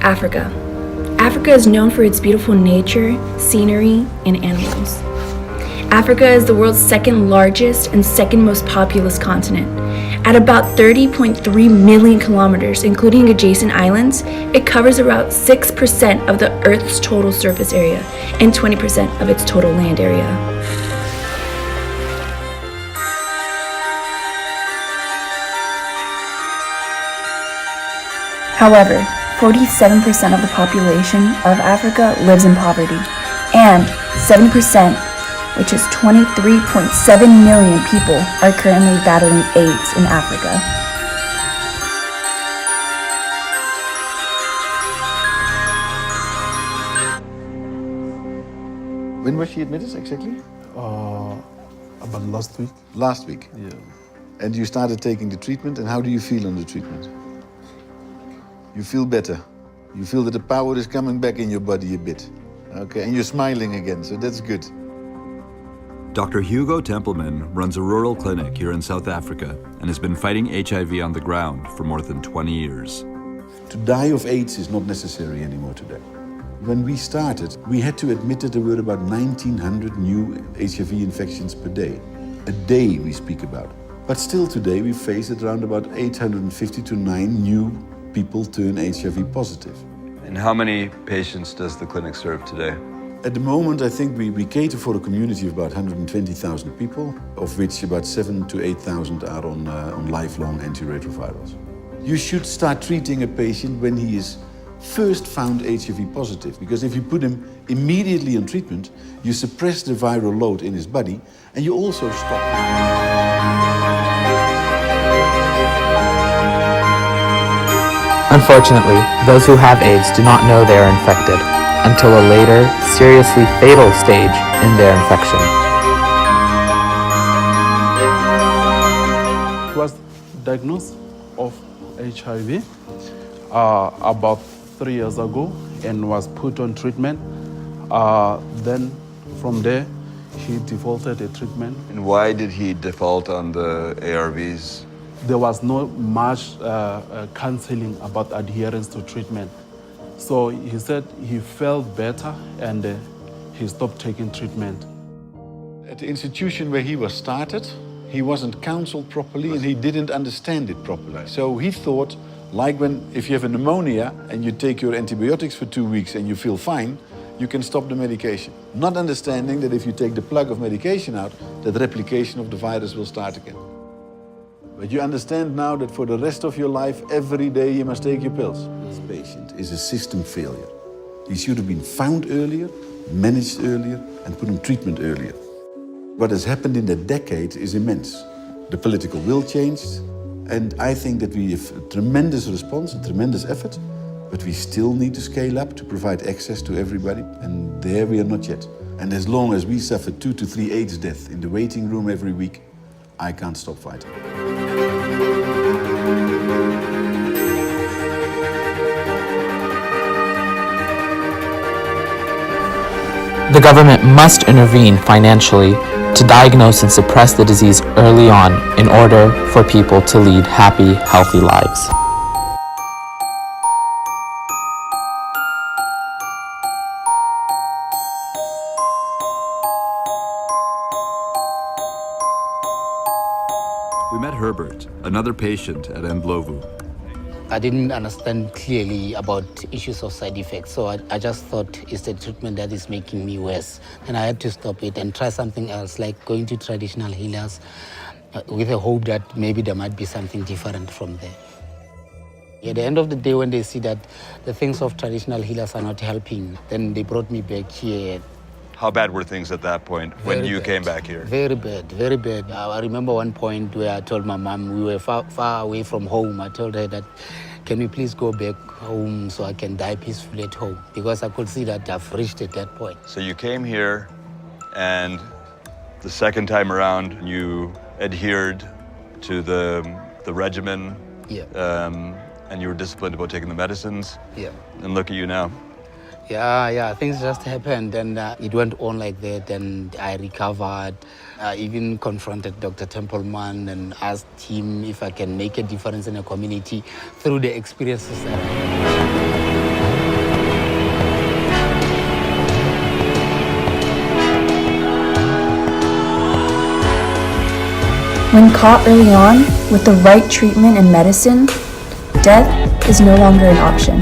Africa. Africa is known for its beautiful nature, scenery, and animals. Africa is the world's second largest and second most populous continent. At about 30.3 million kilometers, including adjacent islands, it covers about 6% of the Earth's total surface area and 20% of its total land area. However, 47% of the population of Africa lives in poverty, and 7%, which is 23.7 million people, are currently battling AIDS in Africa. When was she admitted exactly? About last week. Last week? Yeah. And you started taking the treatment, and how do you feel on the treatment? You feel better. You feel that the power is coming back in your body a bit. Okay, and you're smiling again, so that's good. Dr. Hugo Templeman runs a rural clinic here in South Africa and has been fighting HIV on the ground for more than 20 years. To die of AIDS is not necessary anymore today. When we started, we had to admit that there were about 1,900 new HIV infections per day. A day we speak about. But still today we face at around about 850 to 9 new people turn HIV positive. And how many patients does the clinic serve today? At the moment, I think we cater for a community of about 120,000 people, of which about 7,000 to 8,000 are on lifelong antiretrovirals. You should start treating a patient when he is first found HIV positive, because if you put him immediately on treatment, you suppress the viral load in his body, and you also stop. Unfortunately, those who have AIDS do not know they are infected until a later, seriously fatal stage in their infection. He was diagnosed of HIV about 3 years ago and was put on treatment. Then from there, he defaulted a treatment. And why did he default on the ARVs? There was not much counseling about adherence to treatment. So he said he felt better and he stopped taking treatment. At the institution where he was started, he wasn't counseled properly and he didn't understand it properly. So he thought, like if you have a pneumonia and you take your antibiotics for 2 weeks and you feel fine, you can stop the medication. Not understanding that if you take the plug of medication out, that replication of the virus will start again. But you understand now that for the rest of your life, every day you must take your pills. This patient is a system failure. He should have been found earlier, managed earlier, and put on treatment earlier. What has happened in that decade is immense. The political will changed, and I think that we have a tremendous response, a tremendous effort, but we still need to scale up to provide access to everybody, and there we are not yet. And as long as we suffer 2 to 3 AIDS deaths in the waiting room every week, I can't stop fighting. The government must intervene financially to diagnose and suppress the disease early on in order for people to lead happy, healthy lives. We met Herbert, another patient at Ndlovu. I didn't understand clearly about issues of side effects, so I just thought it's the treatment that is making me worse. And I had to stop it and try something else, like going to traditional healers with the hope that maybe there might be something different from there. At the end of the day, when they see that the things of traditional healers are not helping, then they brought me back here. How bad were things at that point when you came back here? Very bad, very bad. I remember one point where I told my mom, we were far away from home. I told her that, can we please go back home so I can die peacefully at home? Because I could see that I've reached at that point. So you came here, and the second time around, you adhered to the regimen. Yeah. And you were disciplined about taking the medicines. Yeah. And look at you now. Yeah, things just happened, and it went on like that, and I recovered. I even confronted Dr. Templeman and asked him if I can make a difference in the community through the experiences that I had. When caught early on with the right treatment and medicine, death is no longer an option.